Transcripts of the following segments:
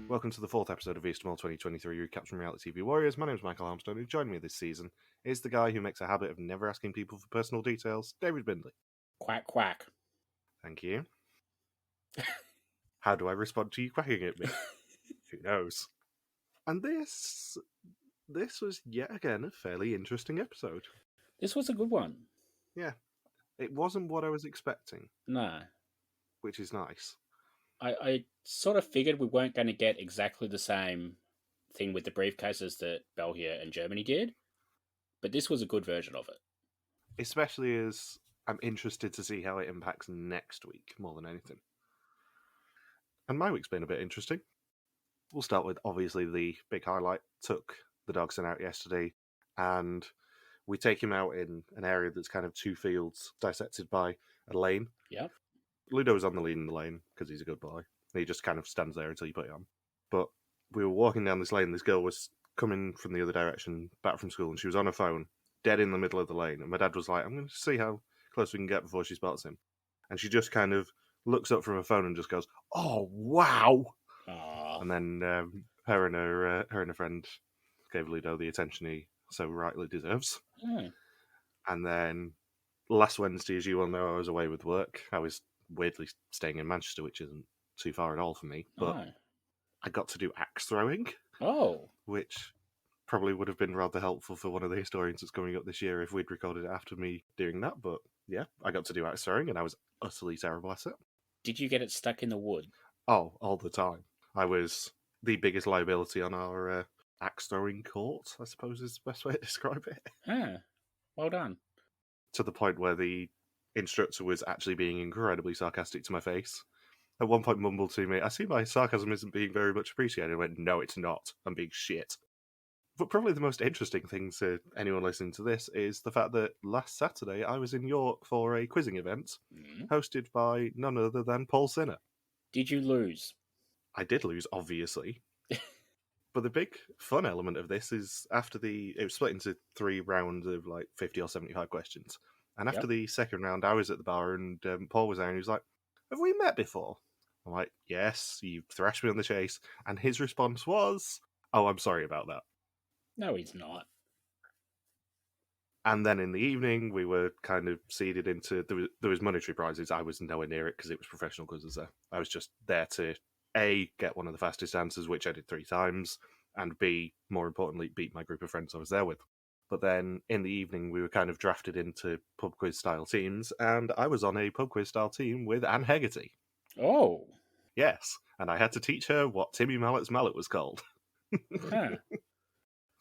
Welcome to the fourth episode of Easter 2023 Recaps from Reality TV Warriors. My name is Michael Armstrong, who joined me this season is the guy who makes a habit of never asking people for personal details, David Bindley. Quack, quack. Thank you. How do I respond to you quacking at me? Who knows? And this was yet again a fairly interesting episode. This was a good one. Yeah. It wasn't what I was expecting. No. Which is nice. I sort of figured we weren't going to get exactly the same thing with the briefcases that Belgium and Germany did, but this was a good version of it. Especially as I'm interested to see how it impacts next week more than anything. And my week's been a bit interesting. We'll start with, obviously, the big highlight. Took the Dogson out yesterday, and we take him out in an area that's kind of two fields dissected by a lane. Yep. Ludo's on the lead in the lane because he's a good boy. He just kind of stands there until you put it on. But we were walking down this lane. This girl was coming from the other direction, back from school, and she was on her phone, dead in the middle of the lane. And my dad was like, I'm going to see how close we can get before she spots him. And she just kind of looks up from her phone and just goes, "Oh, wow!" Aww. And then her and her friend gave Ludo the attention he so rightly deserves. Mm. And then last Wednesday, as you all know, I was away with work. I was weirdly staying in Manchester, which isn't too far at all for me. But I got to do axe throwing. Oh. Which probably would have been rather helpful for one of the historians that's coming up this year if we'd recorded it after me doing that. But yeah, I got to do axe throwing, and I was utterly terrible at it. Did you get it stuck in the wood? Oh, all the time. I was the biggest liability on our axe throwing court, I suppose is the best way to describe it. Well done. To the point where the instructor was actually being incredibly sarcastic to my face. At one point mumbled to me, "I see my sarcasm isn't being very much appreciated." I went, "No, it's not. I'm being shit." But probably the most interesting thing to anyone listening to this is the fact that last Saturday I was in York for a quizzing event hosted by none other than Paul Sinner. Did you lose? I did lose, obviously. But the big fun element of this is it was split into 3 rounds of like 50 or 75 questions. And after the second round, I was at the bar and Paul was there and he was like, "Have we met before?" I'm like, "Yes, you thrashed me on the chase." And his response was, "Oh, I'm sorry about that." No, he's not. And then in the evening, we were kind of seeded into, there was monetary prizes. I was nowhere near it because it was professional quizzes there. I was just there to, A, get one of the fastest answers, which I did 3 times, and B, more importantly, beat my group of friends I was there with. But then in the evening, we were kind of drafted into pub quiz style teams, and I was on a pub quiz style team with Anne Hegarty. Oh. Yes, and I had to teach her what Timmy Mallet's mallet was called.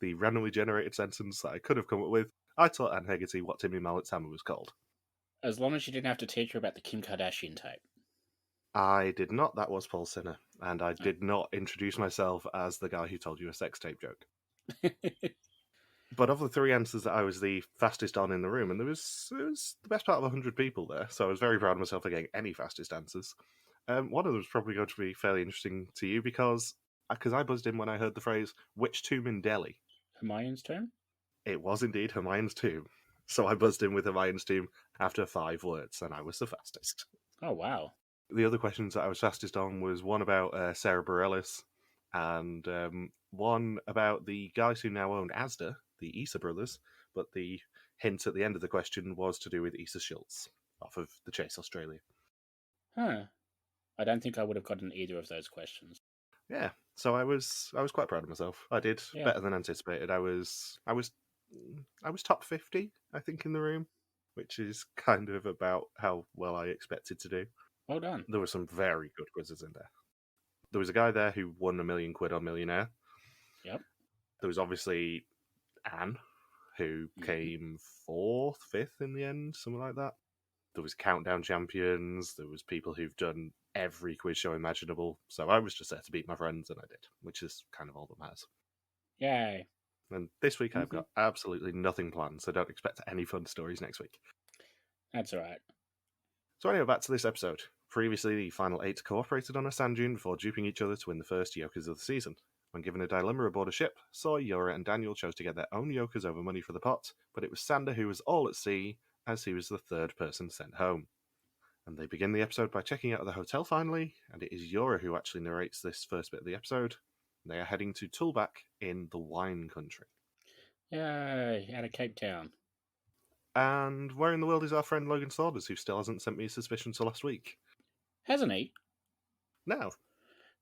The randomly generated sentence that I could have come up with, I taught Anne Hegarty what Timmy Mallet's hammer was called. As long as you didn't have to teach her about the Kim Kardashian tape. I did not. That was Paul Sinner. And I did not introduce myself as the guy who told you a sex tape joke. But of the 3 answers that I was the fastest on in the room, and it was the best part of 100 people there, so I was very proud of myself for getting any fastest answers. One of them was probably going to be fairly interesting to you because I buzzed in when I heard the phrase, "Which tomb in Delhi?" Hermione's tomb? It was indeed Hermione's tomb. So I buzzed in with Hermione's tomb after 5 words, and I was the fastest. Oh, wow. The other questions that I was fastest on was one about Sarah Bareilles, and one about the guys who now own Asda, the Issa brothers, but the hint at the end of the question was to do with Issa Schultz, off of The Chase Australia. I don't think I would have gotten either of those questions. Yeah, so I was quite proud of myself. I did better than anticipated. I was top 50, I think, in the room, which is kind of about how well I expected to do. Well done. There were some very good quizzes in there. There was a guy there who won £1 million on Millionaire. Yep. There was obviously Anne, who came 4th, 5th in the end, something like that. There was Countdown Champions. There was people who've done every quiz show imaginable. So I was just there to beat my friends, and I did, which is kind of all that matters. Yay. And this week I've got absolutely nothing planned, so don't expect any fun stories next week. That's all right. So anyway, back to this episode. Previously, the final 8 cooperated on a sand dune before duping each other to win the first Yokers of the season. When given a dilemma aboard a ship, Soy, Yora, and Daniel chose to get their own Yokers over money for the pot, but it was Sander who was all at sea, as he was the 3rd person sent home. And they begin the episode by checking out of the hotel finally, and it is Yora who actually narrates this first bit of the episode. They are heading to Tulbak in the wine country. Yay, out of Cape Town. And where in the world is our friend Logan Saunders, who still hasn't sent me a suspicion till last week? Hasn't he? No.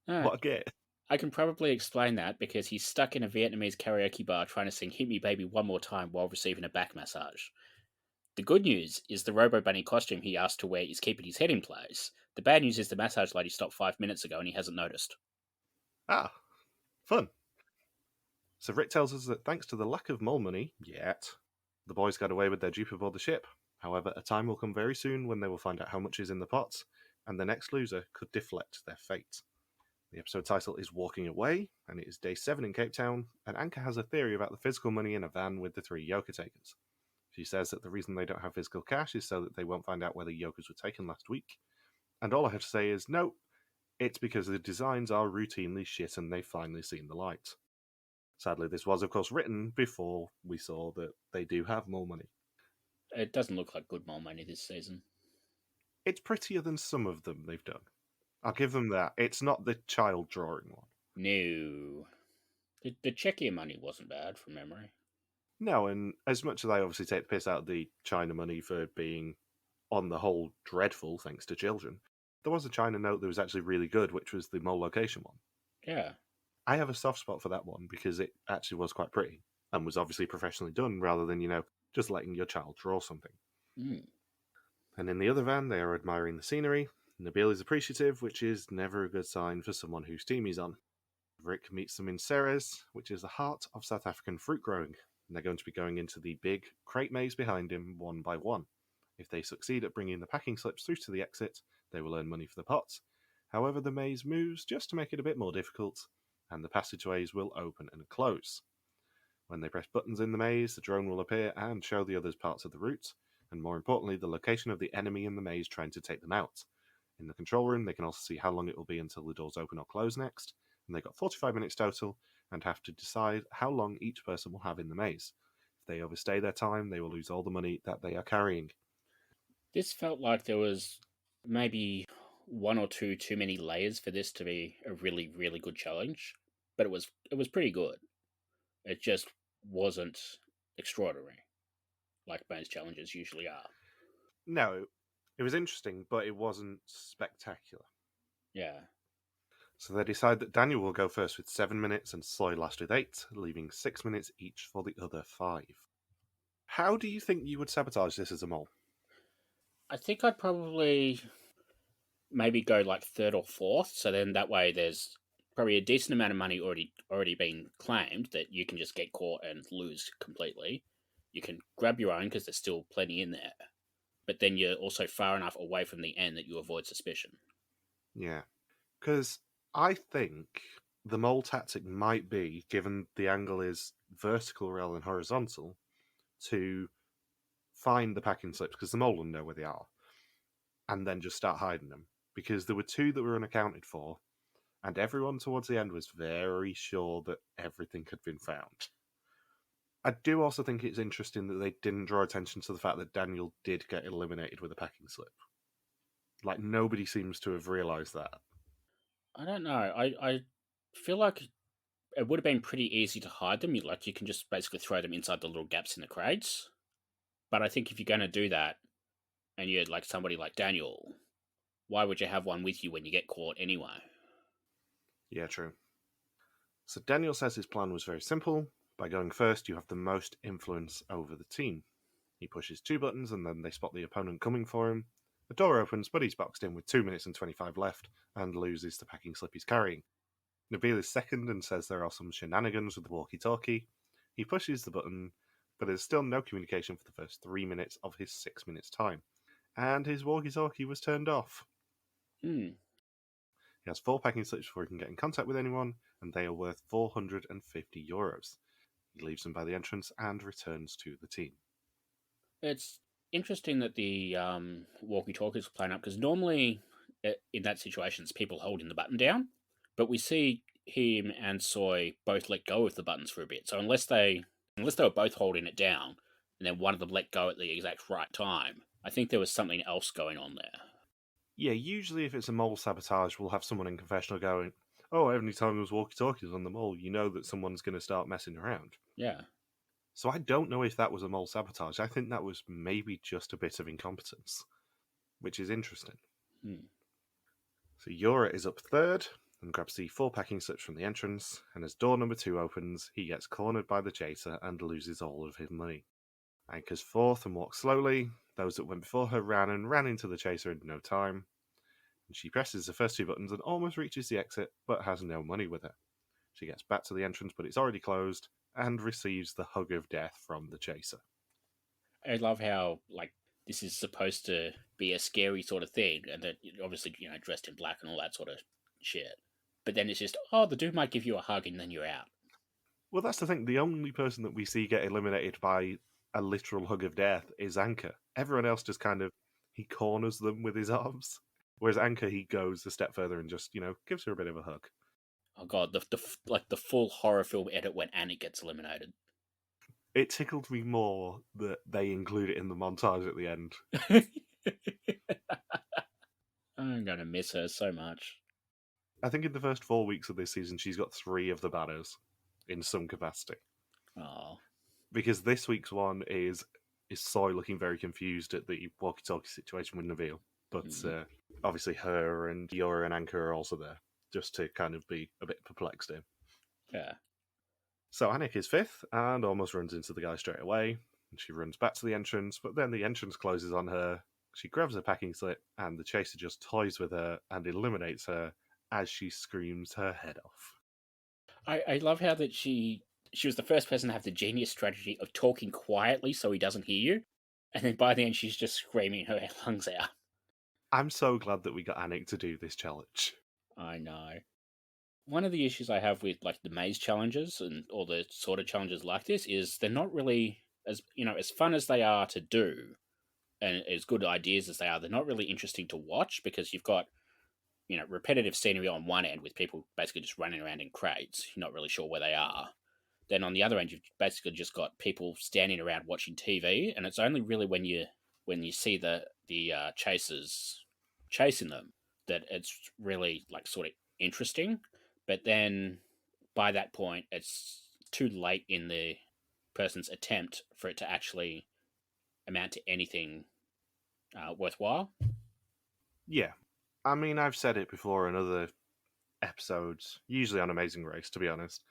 No. What a git. I can probably explain that because he's stuck in a Vietnamese karaoke bar trying to sing Hit Me Baby One More Time while receiving a back massage. The good news is the Robo Bunny costume he asked to wear is keeping his head in place. The bad news is the massage lady stopped 5 minutes ago and he hasn't noticed. Ah, fun. So Rick tells us that thanks to the lack of mole money, the boys got away with their dupe aboard the ship. However, a time will come very soon when they will find out how much is in the pot, and the next loser could deflect their fate. The episode title is Walking Away, and it is day 7 in Cape Town, and Anka has a theory about the physical money in a van with the 3 yoke takers. She says that the reason they don't have physical cash is so that they won't find out whether yokers were taken last week. And all I have to say is, no, it's because the designs are routinely shit and they've finally seen the light. Sadly, this was, of course, written before we saw that they do have more money. It doesn't look like good mole money this season. It's prettier than some of them they've done. I'll give them that. It's not the child drawing one. No. The Czechia money wasn't bad, from memory. No, and as much as I obviously take the piss out of the China money for being, on the whole, dreadful thanks to children, there was a China note that was actually really good, which was the mole location one. Yeah. I have a soft spot for that one because it actually was quite pretty and was obviously professionally done rather than, just letting your child draw something. Mm. And in the other van, they are admiring the scenery. Nabil is appreciative, which is never a good sign for someone whose team he's on. Rick meets them in Ceres, which is the heart of South African fruit growing, and they're going to be going into the big crate maze behind him one by one. If they succeed at bringing the packing slips through to the exit, they will earn money for the pot. However, the maze moves just to make it a bit more difficult, and the passageways will open and close. When they press buttons in the maze, the drone will appear and show the others parts of the route, and more importantly, the location of the enemy in the maze trying to take them out. In the control room, they can also see how long it will be until the doors open or close next, and they've got 45 minutes total, and have to decide how long each person will have in the maze. If they overstay their time, they will lose all the money that they are carrying. This felt like there was maybe one or two too many layers for this to be a really, really good challenge, but it was pretty good. It just wasn't extraordinary, like most challenges usually are. No, it was interesting, but it wasn't spectacular. Yeah. So they decide that Daniel will go first with 7 minutes and Soy last with 8, leaving 6 minutes each for the other 5. How do you think you would sabotage this as a mole? I think I'd probably maybe go like third or fourth, so then that way there's probably a decent amount of money already been claimed that you can just get caught and lose completely. You can grab your own because there's still plenty in there, but then you're also far enough away from the end that you avoid suspicion. Yeah, because I think the mole tactic might be, given the angle is vertical rather than horizontal, to find the packing slips, because the mole will know where they are, and then just start hiding them. Because there were 2 that were unaccounted for, and everyone towards the end was very sure that everything had been found. I do also think it's interesting that they didn't draw attention to the fact that Daniel did get eliminated with a packing slip. Like, nobody seems to have realised that. I don't know. I feel like it would have been pretty easy to hide them. You can just basically throw them inside the little gaps in the crates. But I think if you're going to do that, and you're like somebody like Daniel, why would you have one with you when you get caught anyway? Yeah, true. So Daniel says his plan was very simple. By going first, you have the most influence over the team. He pushes 2 buttons and then they spot the opponent coming for him. The door opens, but he's boxed in with 2 minutes and 25 left and loses the packing slip he's carrying. Nabil is second and says there are some shenanigans with the walkie-talkie. He pushes the button, but there's still no communication for the first 3 minutes of his 6 minutes time. And his walkie-talkie was turned off. Hmm. He has 4 packing slips before he can get in contact with anyone, and they are worth €450. He leaves them by the entrance and returns to the team. It's interesting that the walkie-talkies were playing up, because normally in that situation it's people holding the button down, but we see him and Soy both let go of the buttons for a bit. So unless they were both holding it down and then one of them let go at the exact right time, I think there was something else going on there. Yeah, usually if it's a mole sabotage, we'll have someone in confessional going, "Oh, every time there's walkie-talkies on the mole, you know that someone's going to start messing around." Yeah. So I don't know if that was a mole sabotage. I think that was maybe just a bit of incompetence, which is interesting. Hmm. So Yora is up third and grabs the 4 packing slips from the entrance, and as door number 2 opens, he gets cornered by the chaser and loses all of his money. Anchors fourth and walks slowly. Those that went before her ran into the chaser in no time. And she presses the first 2 buttons and almost reaches the exit, but has no money with her. She gets back to the entrance, but it's already closed, and receives the hug of death from the chaser. I love how this is supposed to be a scary sort of thing, and that obviously dressed in black and all that sort of shit. But then it's just, oh, the dude might give you a hug and then you're out. Well, that's the thing. The only person that we see get eliminated by a literal hug of death is Anchor. Everyone else just kind of, he corners them with his arms. Whereas Anchor, he goes a step further and just, gives her a bit of a hug. Oh god, the full horror film edit when Annick gets eliminated. It tickled me more that they include it in the montage at the end. I'm gonna miss her so much. I think in the first 4 weeks of this season, she's got 3 of the banners in some capacity. Oh. Because this week's one is Soy looking very confused at the walkie-talkie situation with Nabil. But obviously her and Yora and Anchor are also there, just to kind of be a bit perplexed in. Yeah. So Annick is 5th and almost runs into the guy straight away. And she runs back to the entrance, but then the entrance closes on her. She grabs a packing slip, and the chaser just toys with her and eliminates her as she screams her head off. I love how that she was the first person to have the genius strategy of talking quietly so he doesn't hear you, and then by the end she's just screaming her lungs out. I'm so glad that we got Annick to do this challenge. I know. One of the issues I have with the maze challenges and all the sort of challenges like this is they're not really as fun as they are to do and as good ideas as they are, they're not really interesting to watch because you've got repetitive scenery on one end with people basically just running around in crates. You're not really sure where they are. Then on the other end, you've basically just got people standing around watching TV, and it's only really when you see the chasers chasing them that it's really sort of interesting. But then by that point, it's too late in the person's attempt for it to actually amount to anything worthwhile. Yeah. I mean, I've said it before in other episodes, usually on Amazing Race, to be honest.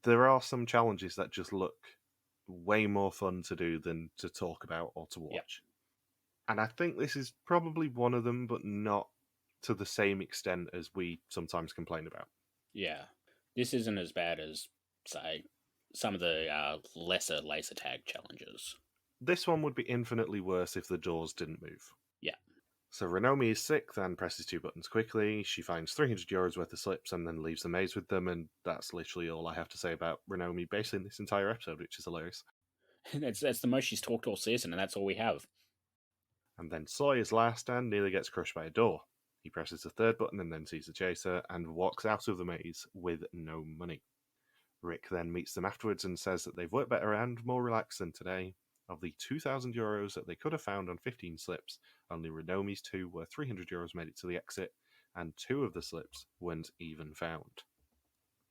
There are some challenges that just look way more fun to do than to talk about or to watch. Yep. And I think this is probably one of them, but not to the same extent as we sometimes complain about. Yeah. This isn't as bad as, say, some of the lesser laser tag challenges. This one would be infinitely worse if the doors didn't move. Yeah. So Renomi is 6th and presses 2 buttons quickly. She finds €300 worth of slips and then leaves the maze with them, and that's literally all I have to say about Renomi basically in this entire episode, which is hilarious. That's the most she's talked all season, and that's all we have. And then Soy is last and nearly gets crushed by a door. He presses the 3rd button and then sees the chaser and walks out of the maze with no money. Rick then meets them afterwards and says that they've worked better and more relaxed than today. Of the €2,000 that they could have found on 15 slips, only Renomi's 2 were €300 made it to the exit, and 2 of the slips weren't even found.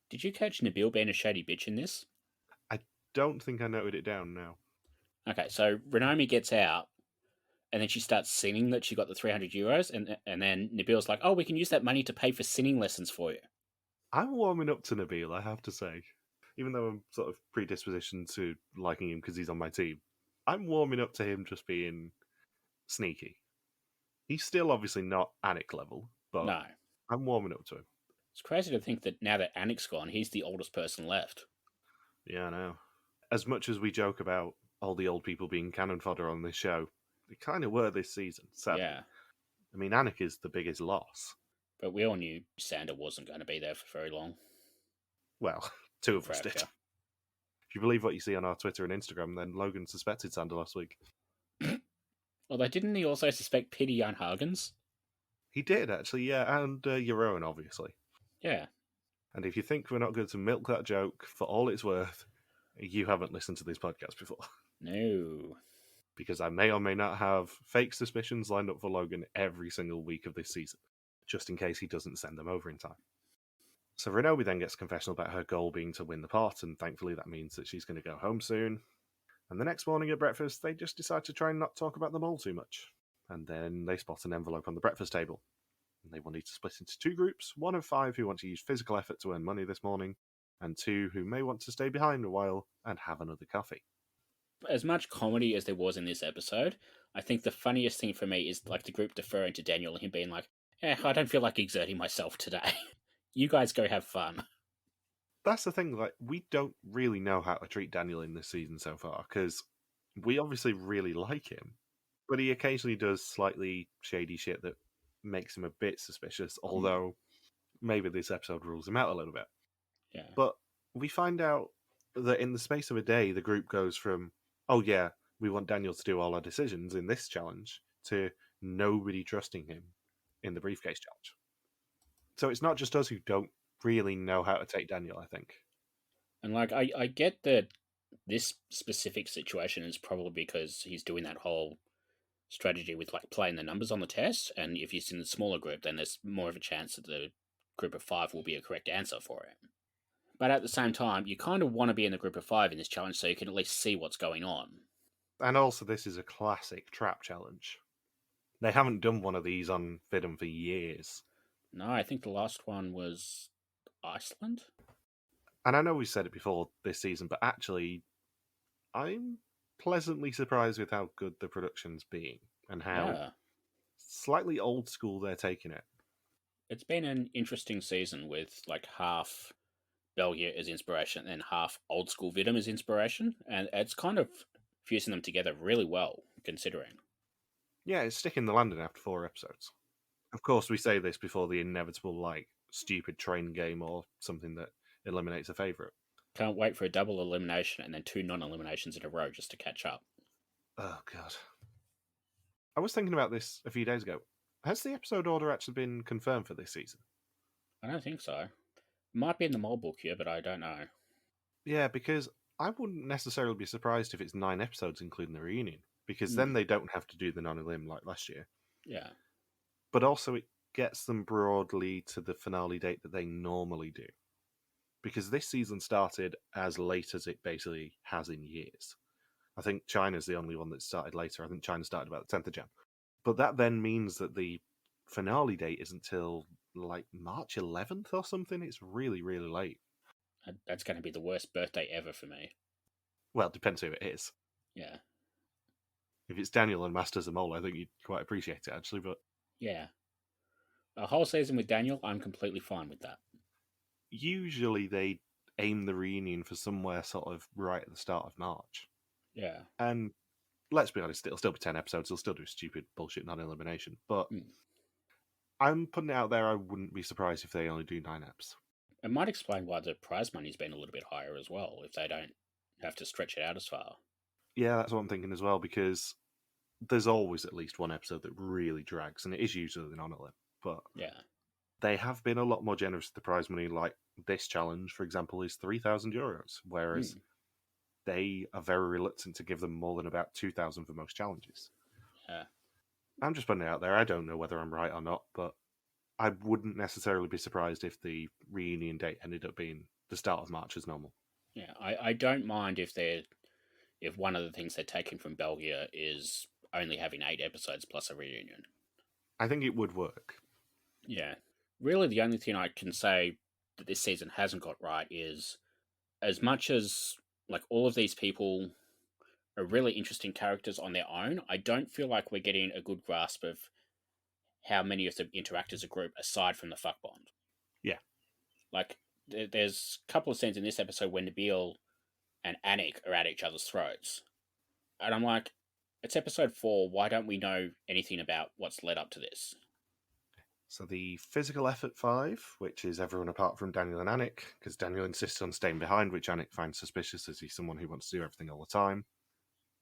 Did you catch Nabil being a shady bitch in this? I don't think I noted it down now. Okay, so Renomi gets out, and then she starts singing that she got the €300, and then Nabil's like, "Oh, we can use that money to pay for singing lessons for you." I'm warming up to Nabil, I have to say. Even though I'm sort of predispositioned to liking him because he's on my team, I'm warming up to him just being sneaky. He's still obviously not Annick level, but No. I'm warming up to him. It's crazy to think that now that Annick's gone, he's the oldest person left. Yeah, I know. As much as we joke about all the old people being cannon fodder on this show, they kind of were this season, sadly. Yeah. I mean, Annick is the biggest loss. But we all knew Sander wasn't going to be there for very long. Well, 2 of us did. If you believe what you see on our Twitter and Instagram, then Logan suspected Sander last week. Although, didn't he also suspect Pity Jan Hagens? He did, actually, yeah, and Jeroen, obviously. Yeah. And if you think we're not going to milk that joke for all it's worth, you haven't listened to this podcast before. No. because I may or may not have fake suspicions lined up for Logan every single week of this season, just in case he doesn't send them over in time. So Renobi then gets a confessional about her goal being to win the pot, and thankfully that means that she's going to go home soon. And the next morning at breakfast, they just decide to try and not talk about the mole too much. And then they spot an envelope on the breakfast table. And they will need to split into 2 groups, 1 of 5 who want to use physical effort to earn money this morning, and 2 who may want to stay behind a while and have another coffee. As much comedy as there was in this episode, I think the funniest thing for me is like the group deferring to Daniel and him being like, I don't feel like exerting myself today. You guys go have fun. That's the thing, like, we don't really know how to treat Daniel in this season so far, because we obviously really like him, but he occasionally does slightly shady shit that makes him a bit suspicious, although maybe this episode rules him out a little bit. Yeah. But we find out that in the space of a day, the group goes from, oh yeah, we want Daniel to do all our decisions in this challenge, to nobody trusting him in the briefcase challenge. So it's not just us who don't really know how to take Daniel, I think. And like I get that this specific situation is probably because he's doing that whole strategy with like playing the numbers on the test, and if he's in a smaller group, then there's more of a chance that the group of 5 will be a correct answer for him. But at the same time, you kind of want to be in the group of 5 in this challenge so you can at least see what's going on. And also, this is a classic trap challenge. They haven't done one of these on WIDM for years. No, I think the last one was Iceland. And I know we've said it before this season, but actually, I'm pleasantly surprised with how good the production's being and how slightly old school they're taking it. It's been an interesting season with like half Belgium as inspiration and then half old school WIDM as inspiration, and it's kind of fusing them together really well, considering. Yeah, it's sticking the landing after 4 episodes. Of course, we say this before the inevitable, like, stupid train game or something that eliminates a favourite. Can't wait for a double elimination and then 2 non-eliminations in a row just to catch up. Oh, God. I was thinking about this a few days ago. Has the episode order actually been confirmed for this season? I don't think so. Might be in the mole book here, but I don't know. Yeah, because I wouldn't necessarily be surprised if it's 9 episodes, including the reunion, because then they don't have to do the non-elim like last year. Yeah. But also, it gets them broadly to the finale date that they normally do. Because this season started as late as it basically has in years. I think China's the only one that started later. I think China started about the 10th of Jan. But that then means that the finale date isn't until like March 11th or something. It's really, really late. That's going to be the worst birthday ever for me. Well, it depends who it is. Yeah. If it's Daniel and Masters of Mole, I think you'd quite appreciate it, actually. But yeah. A whole season with Daniel, I'm completely fine with that. Usually they aim the reunion for somewhere sort of right at the start of March. Yeah. And let's be honest, it'll still be 10 episodes. They'll still do stupid bullshit non-elimination. But I'm putting it out there, I wouldn't be surprised if they only do 9 eps. It might explain why the prize money's been a little bit higher as well, if they don't have to stretch it out as far. Yeah, that's what I'm thinking as well, because there's always at least one episode that really drags, and it is usually the non-elim. But yeah, they have been a lot more generous with the prize money. Like this challenge, for example, is €3,000, whereas they are very reluctant to give them more than about 2,000 for most challenges. Yeah. I'm just putting it out there. I don't know whether I'm right or not, but I wouldn't necessarily be surprised if the reunion date ended up being the start of March as normal. Yeah, I don't mind if one of the things they're taking from Belgium is only having 8 episodes plus a reunion. I think it would work. Yeah. Really, the only thing I can say that this season hasn't got right is, as much as like all of these people are really interesting characters on their own, I don't feel like we're getting a good grasp of how many of them interact as a group aside from the fuck bond. Yeah. Like, there's a couple of scenes in this episode where Nabil and Annick are at each other's throats. And I'm like, it's episode 4, why don't we know anything about what's led up to this? So the physical effort 5, which is everyone apart from Daniel and Annick, because Daniel insists on staying behind, which Annick finds suspicious as he's someone who wants to do everything all the time.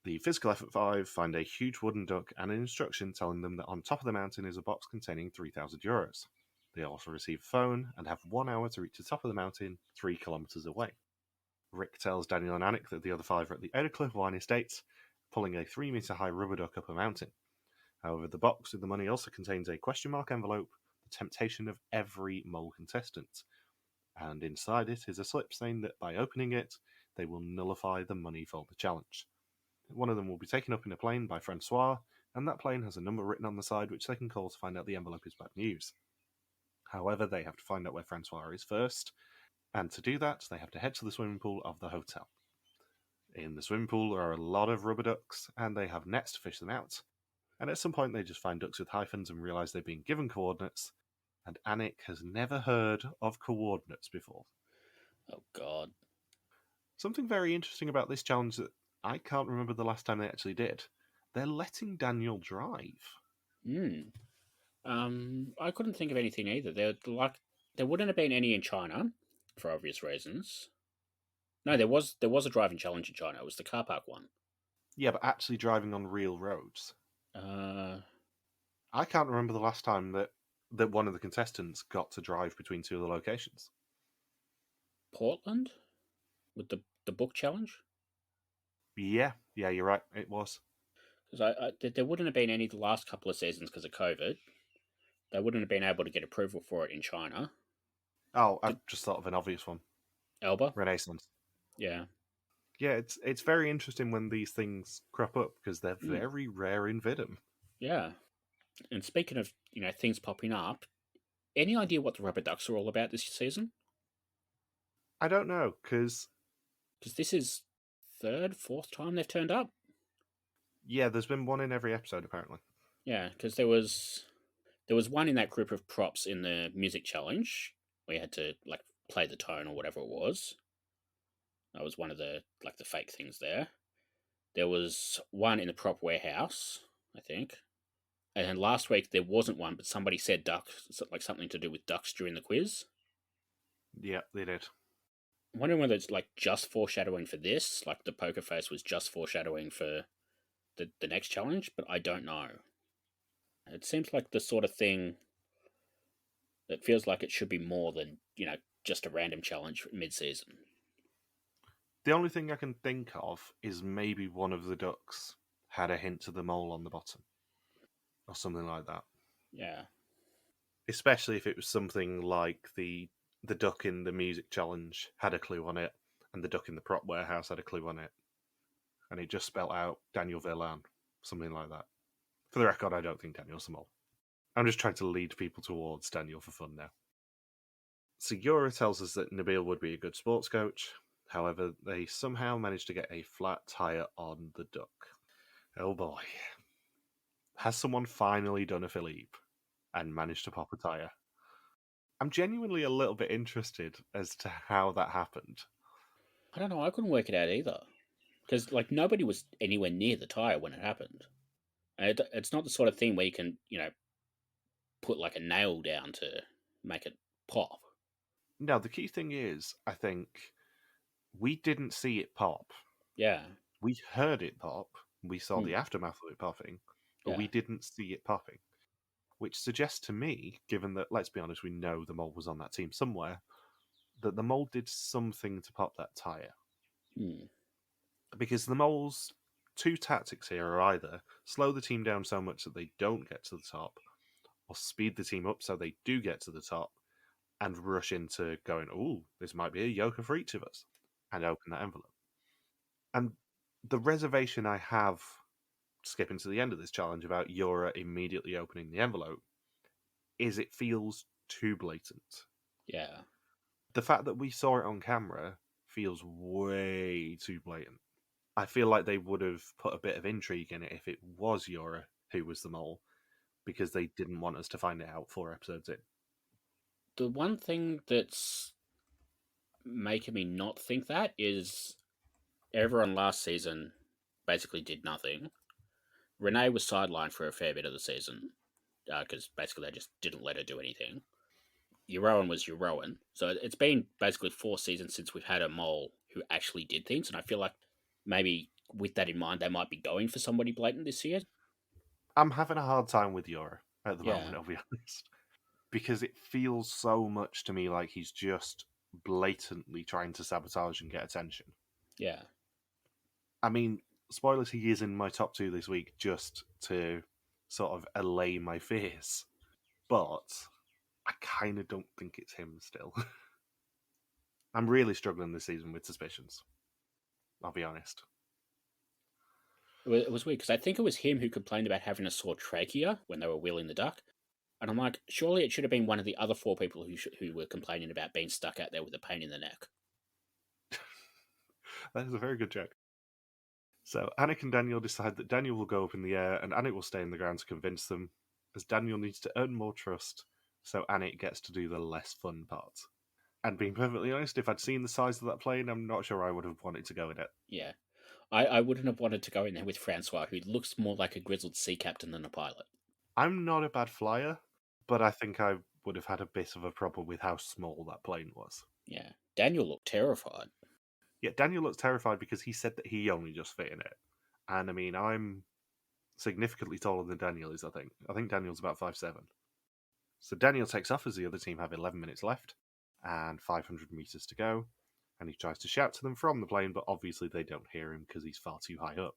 The physical effort 5 find a huge wooden duck and an instruction telling them that on top of the mountain is a box containing €3,000. They also receive a phone and have 1 hour to reach the top of the mountain 3 kilometres away. Rick tells Daniel and Annick that the other 5 are at the Edicliffe Wine Estates, pulling a 3-meter high rubber duck up a mountain. However, the box with the money also contains a question mark envelope, the temptation of every mole contestant. And inside it is a slip saying that by opening it, they will nullify the money for the challenge. One of them will be taken up in a plane by Francois, and that plane has a number written on the side which they can call to find out the envelope is bad news. However, they have to find out where Francois is first, and to do that, they have to head to the swimming pool of the hotel. In the swimming pool are a lot of rubber ducks, and they have nets to fish them out. And at some point, they just find ducks with hyphens and realise they've been given coordinates, and Annick has never heard of coordinates before. Oh, God. Something very interesting about this challenge that I can't remember the last time they actually did. They're letting Daniel drive. I couldn't think of anything either. There wouldn't have been any in China, for obvious reasons. No, there was a driving challenge in China. It was the car park one. Yeah, but actually driving on real roads. Uh, I can't remember the last time that one of the contestants got to drive between two of the locations. Portland with the book challenge. Yeah, you're right. It was. Because there wouldn't have been any the last couple of seasons because of COVID. They wouldn't have been able to get approval for it in China. Oh, I just thought of an obvious one. Elba? Renaissance. Yeah. Yeah, it's very interesting when these things crop up because they're very rare in Vidum. Yeah. And speaking of, things popping up, any idea what the rubber ducks are all about this season? I don't know, because this is third, fourth time they've turned up. Yeah, there's been one in every episode, apparently. Yeah, because there was one in that group of props in the music challenge where you had to play the tone or whatever it was. That was one of the the fake things there. There was one in the prop warehouse, I think. And then last week there wasn't one, but somebody said duck, something to do with ducks during the quiz. Yeah, they did. I'm wondering whether it's just foreshadowing for this, the poker face was just foreshadowing for the next challenge, but I don't know. It seems like the sort of thing that feels like it should be more than, just a random challenge mid-season. The only thing I can think of is maybe one of the ducks had a hint to the mole on the bottom. Or something like that. Yeah. Especially if it was something like the duck in the music challenge had a clue on it, and the duck in the prop warehouse had a clue on it. And it just spelt out Daniel Verlan. Something like that. For the record, I don't think Daniel's the mole. I'm just trying to lead people towards Daniel for fun now. So Yura tells us that Nabil would be a good sports coach. However, they somehow managed to get a flat tire on the duck. Oh boy. Has someone finally done a Philippe and managed to pop a tire? I'm genuinely a little bit interested as to how that happened. I don't know, I couldn't work it out either. Because, nobody was anywhere near the tire when it happened. And it's not the sort of thing where you can, put a nail down to make it pop. Now, the key thing is, I think, we didn't see it pop. Yeah. We heard it pop. We saw the aftermath of it popping, but we didn't see it popping. Which suggests to me, given that, let's be honest, we know the mole was on that team somewhere, that the mole did something to pop that tire. Because the mole's two tactics here are either slow the team down so much that they don't get to the top, or speed the team up so they do get to the top, and rush into going, ooh, this might be a yoker for each of us, and open that envelope. And the reservation I have, skipping to the end of this challenge, about Yura immediately opening the envelope, is it feels too blatant. Yeah. The fact that we saw it on camera feels way too blatant. I feel like they would have put a bit of intrigue in it if it was Yura who was the mole, because they didn't want us to find it out 4 episodes in. The one thing that's making me not think that is everyone last season basically did nothing. Renee was sidelined for a fair bit of the season because basically they just didn't let her do anything. Eurowan was Eurowan. So it's been basically 4 seasons since we've had a mole who actually did things, and I feel like maybe with that in mind, they might be going for somebody blatant this year. I'm having a hard time with Yura at the moment, I'll be honest. Because it feels so much to me like he's just blatantly trying to sabotage and get attention. Yeah. I mean, spoilers, he is in my top 2 this week just to sort of allay my fears. But I kind of don't think it's him still. I'm really struggling this season with suspicions. I'll be honest. It was weird because I think it was him who complained about having a sore trachea when they were wheeling the duck. And I'm like, surely it should have been one of the other 4 people who were complaining about being stuck out there with a pain in the neck. That is a very good joke. So Annick and Daniel decide that Daniel will go up in the air and Annick will stay in the ground to convince them, as Daniel needs to earn more trust, so Annick gets to do the less fun part. And being perfectly honest, if I'd seen the size of that plane, I'm not sure I would have wanted to go in it. Yeah. I wouldn't have wanted to go in there with Francois, who looks more like a grizzled sea captain than a pilot. I'm not a bad flyer, but I think I would have had a bit of a problem with how small that plane was. Yeah. Daniel looked terrified. Yeah, Daniel looks terrified because he said that he only just fit in it. And I mean, I'm significantly taller than Daniel is, I think. I think Daniel's about 5'7". So Daniel takes off as the other team have 11 minutes left and 500 meters to go. And he tries to shout to them from the plane, but obviously they don't hear him because he's far too high up.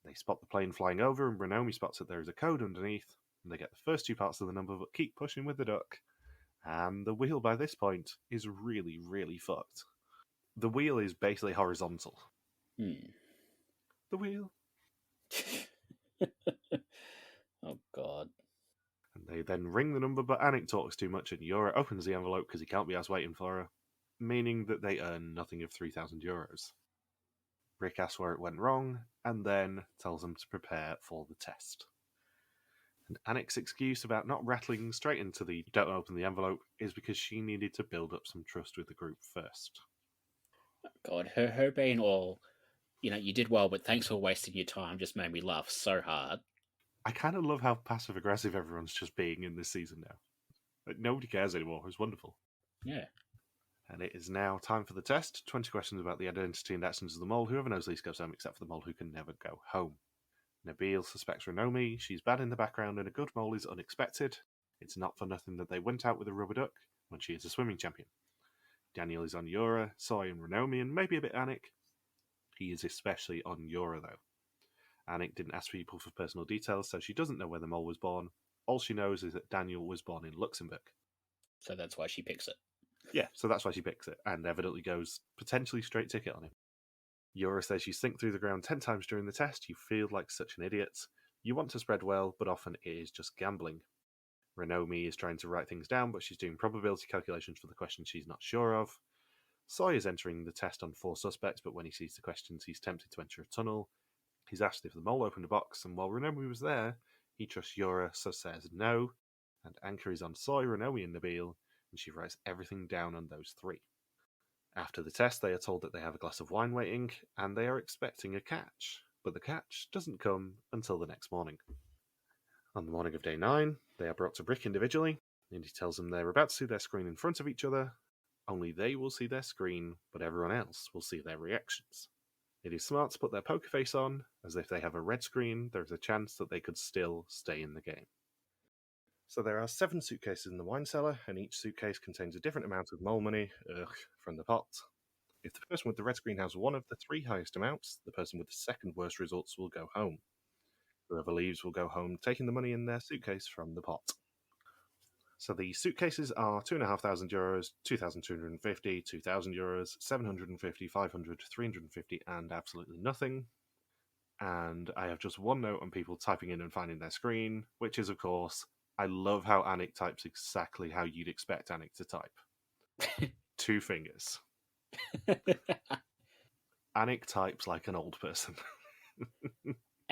They spot the plane flying over, and Renomi spots that there is a code underneath. And they get the first 2 parts of the number, but keep pushing with the duck. And the wheel by this point is really, really fucked. The wheel is basically horizontal. The wheel. Oh, God. And they then ring the number, but Annick talks too much, and Yura opens the envelope because he can't be asked waiting for her, meaning that they earn nothing of 3,000 euros. Rick asks where it went wrong, and then tells them to prepare for the test. And Annick's excuse about not rattling straight into the don't open the envelope is because she needed to build up some trust with the group first. God, her being all, you did well, but thanks for wasting your time just made me laugh so hard. I kind of love how passive-aggressive everyone's just being in this season now. Like, nobody cares anymore. It's wonderful. Yeah. And it is now time for the test. 20 questions about the identity and actions of the mole. Whoever knows least goes home, except for the mole who can never go home. Nabil suspects Renomi. She's bad in the background, and a good mole is unexpected. It's not for nothing that they went out with a rubber duck when she is a swimming champion. Daniel is on Yura, Soy and Renomi, and maybe a bit Annick. He is especially on Yura, though. Annick didn't ask people for personal details, so she doesn't know where the mole was born. All she knows is that Daniel was born in Luxembourg. So that's why she picks it. Yeah, so that's why she picks it, and evidently goes potentially straight ticket on him. Yura says you sink through the ground 10 times during the test, you feel like such an idiot. You want to spread well, but often it is just gambling. Renomi is trying to write things down, but she's doing probability calculations for the questions she's not sure of. Soy is entering the test on 4 suspects, but when he sees the questions, he's tempted to enter a tunnel. He's asked if the mole opened a box, and while Renomi was there, he trusts Yura, so says no. And Anchor is on Soy, Renomi, and Nabil, and she writes everything down on those 3. After the test, they are told that they have a glass of wine waiting, and they are expecting a catch. But the catch doesn't come until the next morning. On the morning of day 9, they are brought to Rick individually, and he tells them they're about to see their screen in front of each other, only they will see their screen, but everyone else will see their reactions. It is smart to put their poker face on, as if they have a red screen, there is a chance that they could still stay in the game. So there are 7 suitcases in the wine cellar, and each suitcase contains a different amount of mole money, from the pot. If the person with the red screen has one of the 3 highest amounts, the person with the second worst results will go home. Whoever leaves will go home, taking the money in their suitcase from the pot. So the suitcases are 2,500 euros, 2,250, 2,000 euros, 750, 500, 350, and absolutely nothing. And I have just one note on people typing in and finding their screen, which is, of course, I love how Annick types exactly how you'd expect Annick to type. 2 fingers. Annick types like an old person.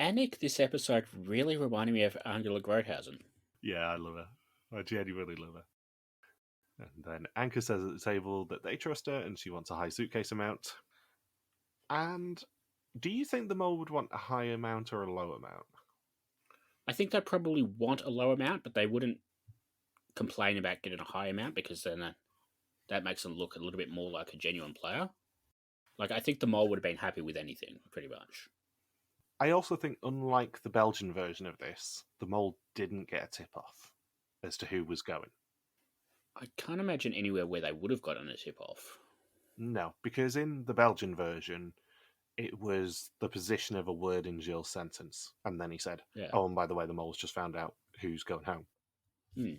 Annick, this episode really reminded me of Angela Grothausen. Yeah, I love her. I genuinely love her. And then Anchor says at the table that they trust her and she wants a high suitcase amount. And do you think the mole would want a high amount or a low amount? I think they probably want a low amount, but they wouldn't complain about getting a high amount because then that makes them look a little bit more like a genuine player. Like, I think the mole would have been happy with anything, pretty much. I also think, unlike the Belgian version of this, the mole didn't get a tip-off as to who was going. I can't imagine anywhere where they would have gotten a tip-off. No, because in the Belgian version, It was the position of a word in Gilles' sentence. And then he said, Yeah. oh, and by the way, the mole's just found out who's going home. Hmm.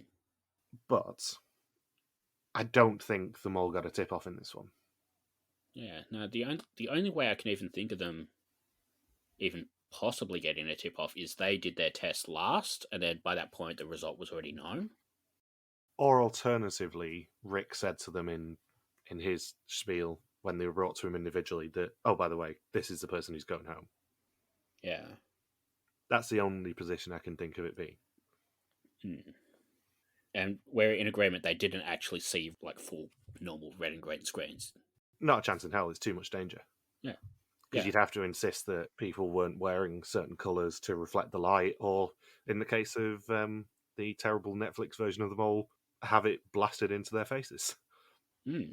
But I don't think the mole got a tip off in this one. Yeah. No, the only way I can even think of them even possibly getting a tip off is they did their test last, and then by that point the result was already known. Or alternatively, Rick said to them in his spiel when they were brought to him individually that, oh, by the way, this is the person who's going home. Yeah. That's the only position I can think of it being. Hmm. And we're in agreement they didn't actually see like full normal red and green screens. Not a chance in hell. It's too much danger. Yeah. Because Yeah. you'd have to insist that people weren't wearing certain colours to reflect the light, or in the case of the terrible Netflix version of the mole, have it blasted into their faces. Hmm.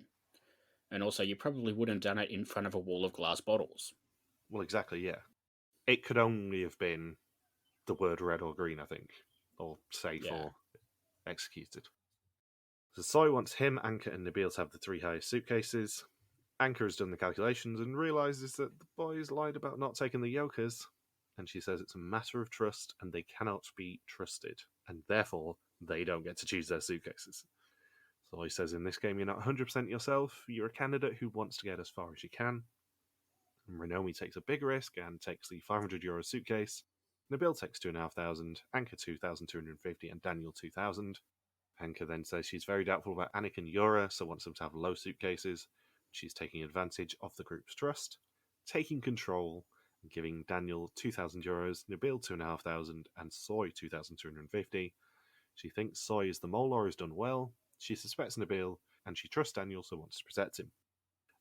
And also, you probably wouldn't have done it in front of a wall of glass bottles. Well, exactly, yeah. It could only have been the word red or green, I think, or safe Yeah. or executed. So Soy wants him, Anka, and Nabil to have the 3 highest suitcases. Anka has done the calculations and realises that the boys lied about not taking the yokers, and she says it's a matter of trust and they cannot be trusted, and therefore they don't get to choose their suitcases. Soy says in this game you're not 100% yourself, you're a candidate who wants to get as far as you can. And Renomi takes a big risk and takes the €500 suitcase. Nabil takes 2,500, Anka 2,250, and Daniel 2,000. Anka then says she's very doubtful about Annick and Yura, so wants them to have low suitcases. She's taking advantage of the group's trust, taking control, and giving Daniel €2,000, Nabil 2,500, and Soy 2,250. She thinks Soy is the mole has done well. She suspects Nabil, and she trusts Daniel, so wants to protect him.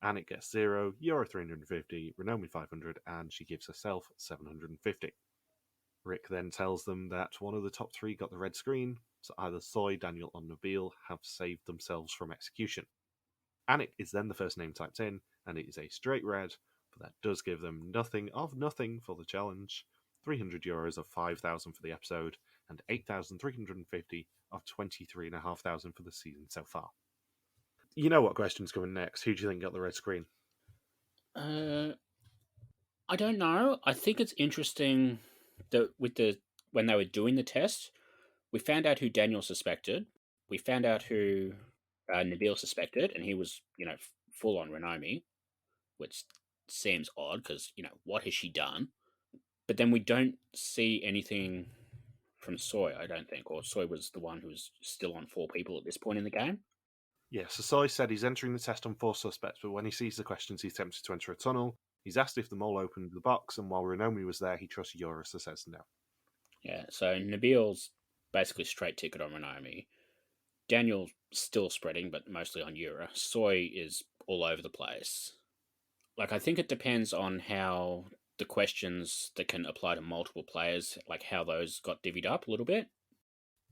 Annick gets 0, Yura 350, Renomi 500, and she gives herself 750. Rick then tells them that one of the top 3 got the red screen, so either Soy, Daniel, or Nabil have saved themselves from execution. Annick is then the first name typed in, and it is a straight red, but that does give them nothing of nothing for the challenge. €300 of 5,000 for the episode, and 8,350 of 23,500 for the season so far. You know what question's coming next. Who do you think got the red screen? I don't know. I think it's interesting that when they were doing the test, we found out who Daniel suspected. We found out who Nabil suspected, and he was, full on Renomi, which seems odd because, what has she done? But then we don't see anything from Soy, I don't think, or Soy was the one who was still on 4 people at this point in the game. Yeah, so Soy said he's entering the test on 4 suspects, but when he sees the questions, he's tempted to enter a tunnel. He's asked if the mole opened the box, and while Renomi was there, he trusts Eurus, so says no. Yeah, so Nabil's basically straight ticket on Renomi. Daniel's still spreading, but mostly on Yura. Soy is all over the place. Like, I think it depends on how the questions that can apply to multiple players, like how those got divvied up a little bit.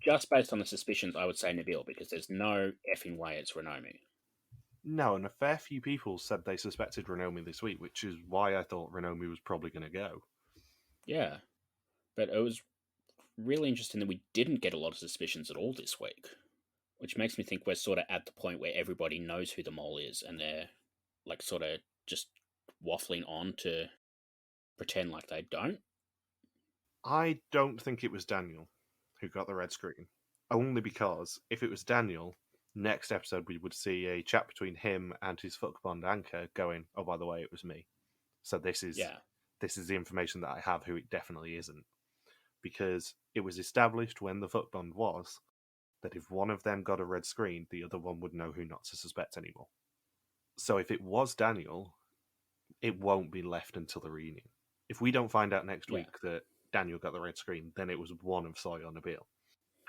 Just based on the suspicions, I would say Nabil, because there's no effing way it's Renomi. No, and a fair few people said they suspected Renomi this week, which is why I thought Renomi was probably going to go. Yeah, but it was really interesting that we didn't get a lot of suspicions at all this week, which makes me think we're sort of at the point where everybody knows who the mole is, and they're like sort of just waffling on to pretend like they don't. I don't think it was Daniel who got the red screen, only because if it was Daniel, next episode we would see a chat between him and his fuck bond Anchor going, oh, by the way, it was me. So this is the information that I have who it definitely isn't. Because it was established when the fuck bond was that if one of them got a red screen, the other one would know who not to suspect anymore. So if it was Daniel, it won't be left until the reunion. If we don't find out next week that Daniel got the red screen, then it was one of Soy or Nabil.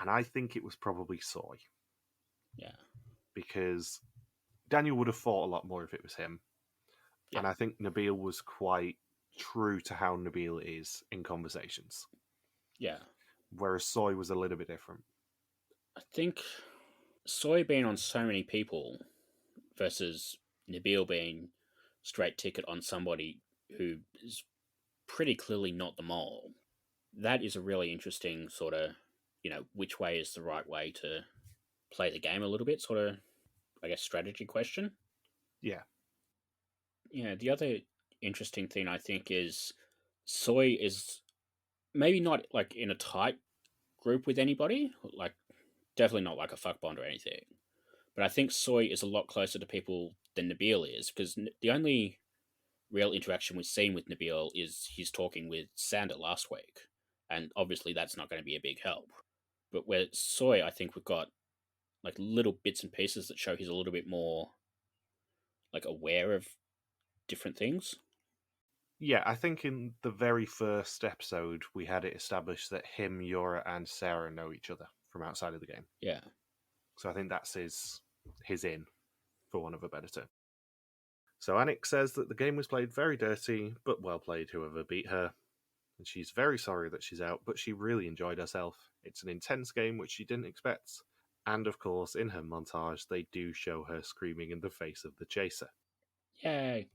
And I think it was probably Soy. Yeah. Because Daniel would have fought a lot more if it was him. Yeah. And I think Nabil was quite true to how Nabil is in conversations. Yeah. Whereas Soy was a little bit different. I think Soy being on so many people versus Nabil being straight ticket on somebody who is pretty clearly not the mole. That is a really interesting sort of, which way is the right way to play the game a little bit, sort of, I guess, strategy question. Yeah. Yeah, the other interesting thing I think is Soy is maybe not like in a tight group with anybody, like definitely not like a fuck bond or anything. But I think Soy is a lot closer to people than Nabil is, because the only real interaction we've seen with Nabil is he's talking with Sander last week, and obviously that's not going to be a big help. But where Soy, I think we've got like little bits and pieces that show he's a little bit more like aware of different things. Yeah, I think in the very first episode we had it established that him, Yora, and Sarah know each other from outside of the game. Yeah. So I think that's his in, for want of a better term. So Annick says that the game was played very dirty, but well played whoever beat her. And she's very sorry that she's out, but she really enjoyed herself. It's an intense game which she didn't expect. And of course, in her montage, they do show her screaming in the face of the chaser. Yay.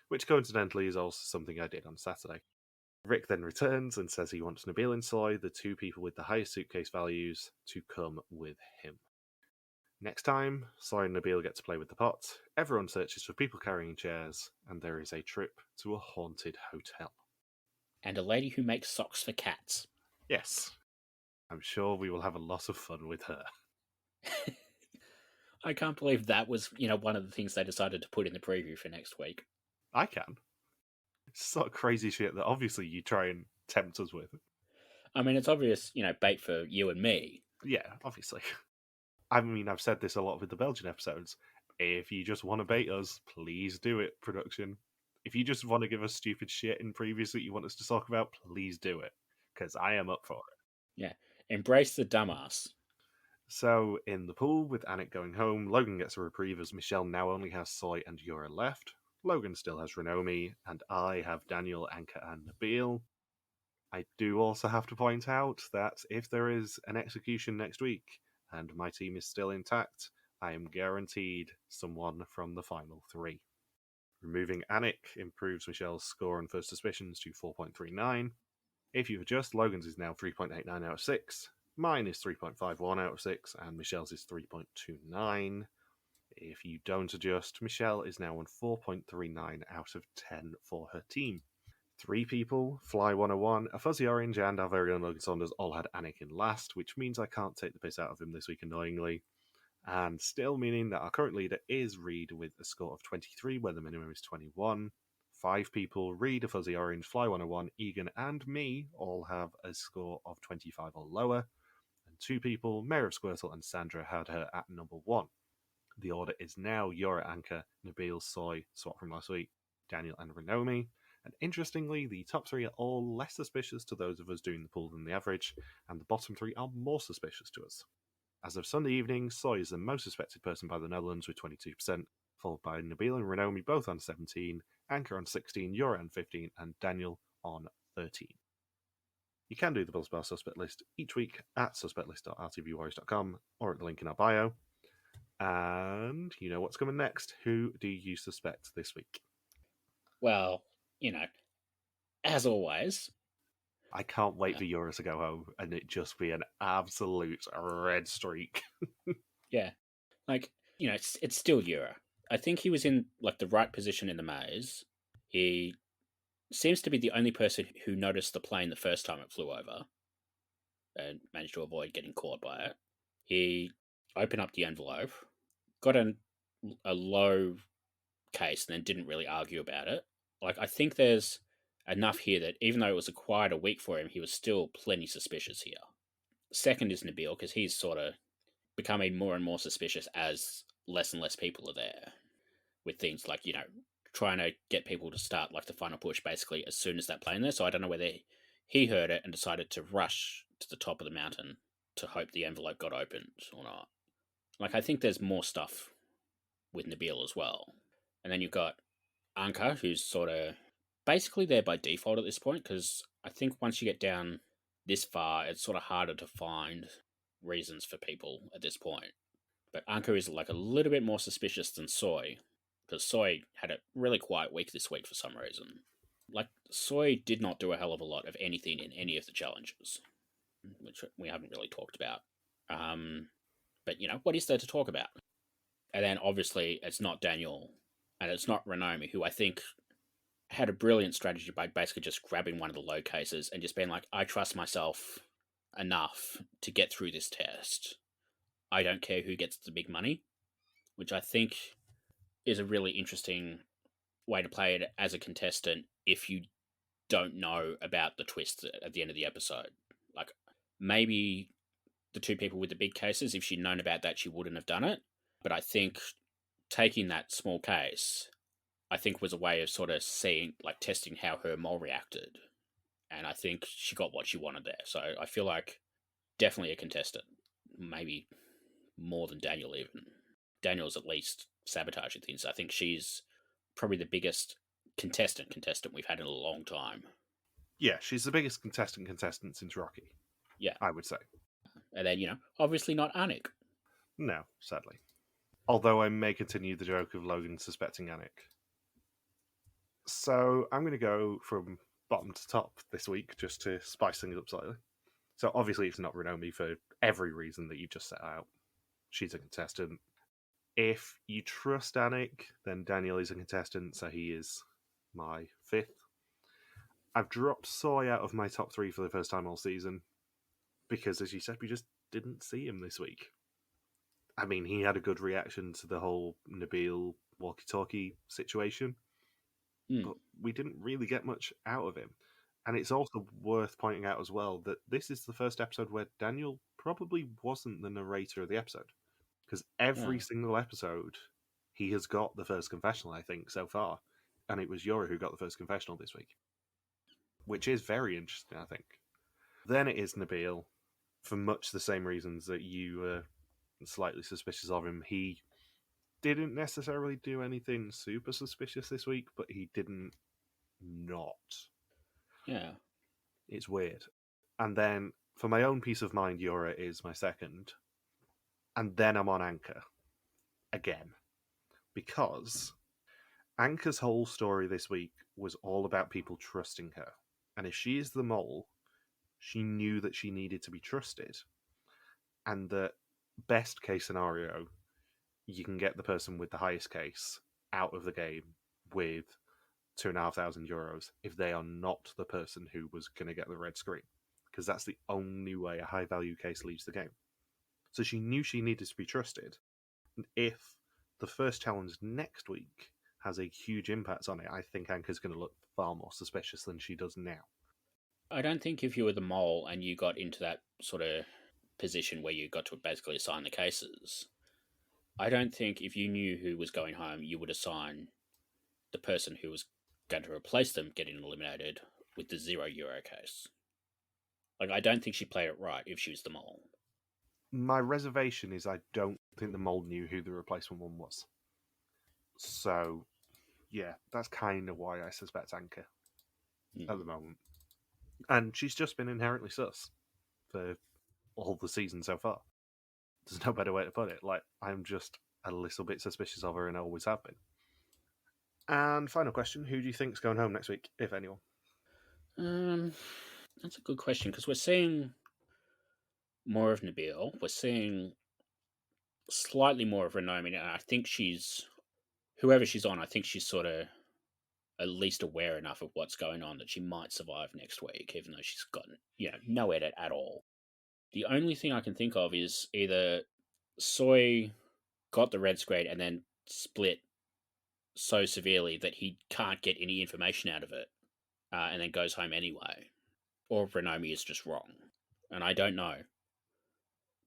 Which coincidentally is also something I did on Saturday. Rick then returns and says he wants Nabil and Soy, the two people with the highest suitcase values, to come with him. Next time, Soy and Nabil get to play with the pot, everyone searches for people carrying chairs, and there is a trip to a haunted hotel. And a lady who makes socks for cats. Yes, I'm sure we will have a lot of fun with her. I can't believe that was, one of the things they decided to put in the preview for next week. I can. It's sort of crazy shit that obviously you try and tempt us with. I mean, it's obvious, bait for you and me. Yeah, obviously. I mean, I've said this a lot with the Belgian episodes. If you just want to bait us, please do it, production. If you just want to give us stupid shit in previews that you want us to talk about, please do it. Because I am up for it. Yeah. Embrace the dumbass. So, in the pool, with Annick going home, Logan gets a reprieve as Michelle now only has Soy and Yura left. Logan still has Renomi, and I have Daniel, Anka, and Nabil. I do also have to point out that if there is an execution next week, and my team is still intact, I am guaranteed someone from the final three. Removing Annick improves Michelle's score on first suspicions to 4.39. If you adjust, Logan's is now 3.89 out of 6, mine is 3.51 out of 6, and Michelle's is 3.29. If you don't adjust, Michelle is now on 4.39 out of 10 for her team. 3 people, Fly 101, a Fuzzy Orange, and our very own Logan Saunders all had Annick in last, which means I can't take the piss out of him this week annoyingly. And still meaning that our current leader is Reed with a score of 23, where the minimum is 21. 5 people, Reed, a Fuzzy Orange, Fly 101, Egan, and me all have a score of 25 or lower. And 2 people, Mayor of Squirtle and Sandra, had her at number 1. The order is now Yora, Anka, Nabil, Soy, swap from last week, Daniel, and Renomi. And interestingly, the top 3 are all less suspicious to those of us doing the pool than the average, and the bottom 3 are more suspicious to us. As of Sunday evening, Soy is the most suspected person by the Netherlands with 22%, followed by Nabil and Renomi both on 17, Anka on 16, Yora on 15, and Daniel on 13. You can do the Buzzbar Suspect List each week at suspectlist.rtvwarriors.com or at the link in our bio. And you know what's coming next. Who do you suspect this week? Well, as always. I can't wait for Yura to go home and it just be an absolute red streak. Yeah. It's still Yura. I think he was in the right position in the maze. He seems to be the only person who noticed the plane the first time it flew over and managed to avoid getting caught by it. He opened up the envelope, got a low case, and then didn't really argue about it. I think there's enough here that even though it was a quieter week for him, he was still plenty suspicious here. Second is Nabil, because he's sort of becoming more and more suspicious as less and less people are there, with things like, trying to get people to start the final push basically as soon as that plane there. So I don't know whether he heard it and decided to rush to the top of the mountain to hope the envelope got opened or not. I think there's more stuff with Nabil as well. And then you've got Anka, who's sort of basically there by default at this point, because I think once you get down this far, it's sort of harder to find reasons for people at this point. But Anka is a little bit more suspicious than Soy, because Soy had a really quiet week this week for some reason. Soy did not do a hell of a lot of anything in any of the challenges, which we haven't really talked about. But, what is there to talk about? And then, obviously, it's not Daniel, and it's not Renomi, who I think had a brilliant strategy by basically just grabbing one of the low cases and just being like, I trust myself enough to get through this test. I don't care who gets the big money, which I think is a really interesting way to play it as a contestant if you don't know about the twist at the end of the episode. Like, maybe the two people with the big cases, if she'd known about that, she wouldn't have done it. But I think taking that small case, I think was a way of sort of seeing, like, testing how her mole reacted. And I think she got what she wanted there. So I feel like definitely a contestant. Maybe more than Daniel, even. Daniel's at least sabotaging things. I think she's probably the biggest contestant we've had in a long time. Yeah, she's the biggest contestant since Rocky. Yeah. I would say. And then, obviously not Annick. No, sadly. Although I may continue the joke of Logan suspecting Annick. So I'm going to go from bottom to top this week just to spice things up slightly. So obviously it's not Renomi for every reason that you just set out. She's a contestant. If you trust Annick, then Daniel is a contestant, so he is my fifth. I've dropped Soy out of my top three for the first time all season because, as you said, we just didn't see him this week. I mean, he had a good reaction to the whole Nabil walkie-talkie situation, but we didn't really get much out of him. And it's also worth pointing out as well that this is the first episode where Daniel probably wasn't the narrator of the episode. Because every single episode, he has got the first confessional, I think, so far. And it was Yora who got the first confessional this week. Which is very interesting, I think. Then it is Nabil, for much the same reasons that you were slightly suspicious of him. He didn't necessarily do anything super suspicious this week, but he didn't not. Yeah. It's weird. And then, for my own peace of mind, Yora is my second. And then I'm on Anchor. Again. Because Anchor's whole story this week was all about people trusting her. And if she is the mole, she knew that she needed to be trusted. And the best case scenario, you can get the person with the highest case out of the game with €2,500 if they are not the person who was going to get the red screen. Because that's the only way a high value case leaves the game. So she knew she needed to be trusted. And if the first challenge next week has a huge impact on it, I think Anchor's going to look far more suspicious than she does now. I don't think if you were the mole and you got into that sort of position where you got to basically assign the cases, I don't think if you knew who was going home, you would assign the person who was going to replace them getting eliminated with the €0 case. Like, I don't think she'd play it right if she was the mole. My reservation is I don't think the mole knew who the replacement one was. So, yeah, that's kind of why I suspect Anchor at the moment. And she's just been inherently sus for all the season so far. There's no better way to put it. Like, I'm just a little bit suspicious of her and always have been. And final question, who do you think's going home next week, if anyone? That's a good question, because we're seeing more of Nabil. We're seeing slightly more of Renomi, and I think whoever she's on, I think she's sort of at least aware enough of what's going on that she might survive next week, even though she's got no edit at all. The only thing I can think of is either Soy got the red screen and then split so severely that he can't get any information out of it, and then goes home anyway, or Renomi is just wrong, and I don't know.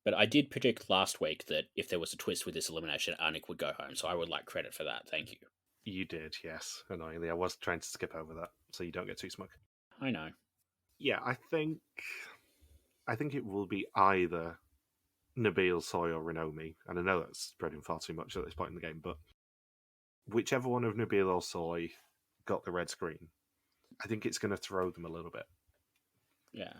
But I did predict last week that if there was a twist with this elimination, Annick would go home, so I would like credit for that. Thank you. You did, yes. Annoyingly, I was trying to skip over that, so you don't get too smug. I know. Yeah, I think it will be either Nabil, Soy, or Renomi, and I know that's spreading far too much at this point in the game, but whichever one of Nabil or Soy got the red screen, I think it's going to throw them a little bit. Yeah.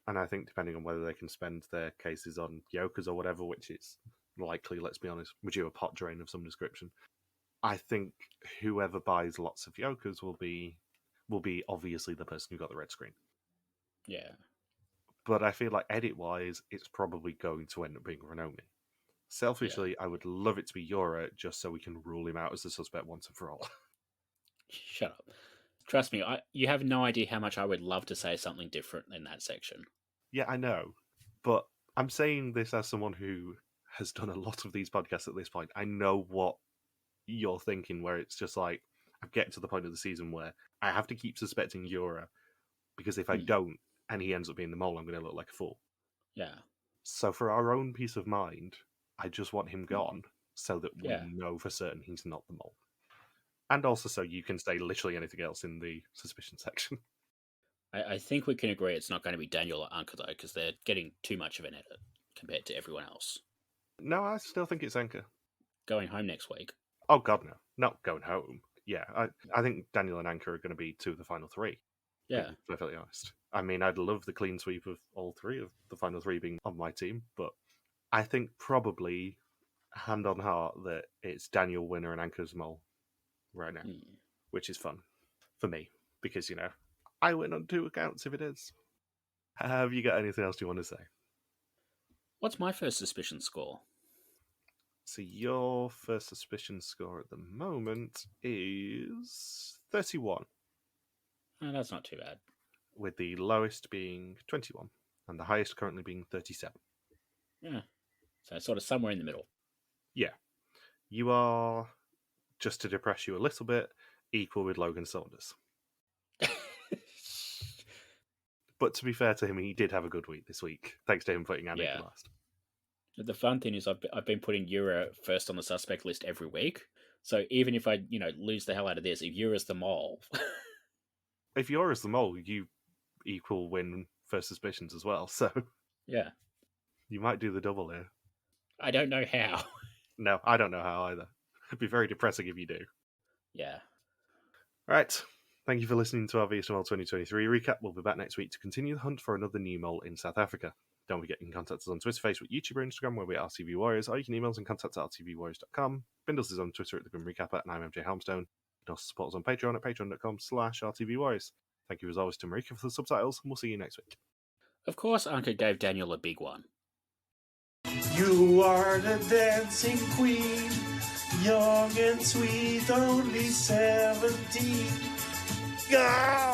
And I think depending on whether they can spend their cases on Yokas or whatever, which is likely, let's be honest, would you a pot drain of some description, I think whoever buys lots of Yokas will be obviously the person who got the red screen. Yeah. But I feel like edit-wise, it's probably going to end up being Renomi. Selfishly, I would love it to be Yora, just so we can rule him out as the suspect once and for all. Shut up. Trust me, you have no idea how much I would love to say something different in that section. Yeah, I know. But I'm saying this as someone who has done a lot of these podcasts at this point. I know what you're thinking, where it's just like, I'm getting to the point of the season where I have to keep suspecting Yura, because if I don't, and he ends up being the mole, I'm going to look like a fool. Yeah. So for our own peace of mind, I just want him gone, so that we know for certain he's not the mole. And also so you can say literally anything else in the suspicion section. I think we can agree it's not going to be Daniel or Anka, though, because they're getting too much of an edit compared to everyone else. No, I still think it's Anka. Going home next week. Oh, God, no. Not going home. Yeah, I think Daniel and Anka are going to be two of the final three. Yeah. To be perfectly honest. I mean, I'd love the clean sweep of all three of the final three being on my team, but I think probably, hand on heart, that it's Daniel winner and Anka's mole right now, which is fun for me, because, you know, I win on 2 accounts if it is. Have you got anything else you want to say? What's my first suspicion score? So your first suspicion score at the moment is 31. Oh, that's not too bad. With the lowest being 21, and the highest currently being 37. Yeah. So sort of somewhere in the middle. Yeah. You are, just to depress you a little bit, equal with Logan Saunders. But to be fair to him, he did have a good week this week, thanks to him putting Annick last. The fun thing is I've been putting Yura first on the suspect list every week. So even if I, lose the hell out of this, if Yura's the mole... If Yura's the mole, you equal win first suspicions as well, so... Yeah. You might do the double here. I don't know how. No, I don't know how either. It'd be very depressing if you do. Yeah. Right. Thank you for listening to our VSML 2023 recap. We'll be back next week to continue the hunt for another new mole in South Africa. Don't forget you can contact us on Twitter, Facebook, YouTube, or Instagram, where we are RTV Warriors, or you can email us and contact at rtvwarriors.com. Bindles is on Twitter at The Grim Recapper, and I'm MJ Helmstone. You can also support us on Patreon at patreon.com/rtvwarriors. Thank you as always to Marika for the subtitles, and we'll see you next week. Of course, Anka gave Daniel a big one. You are the dancing queen, young and sweet, only 17. Go!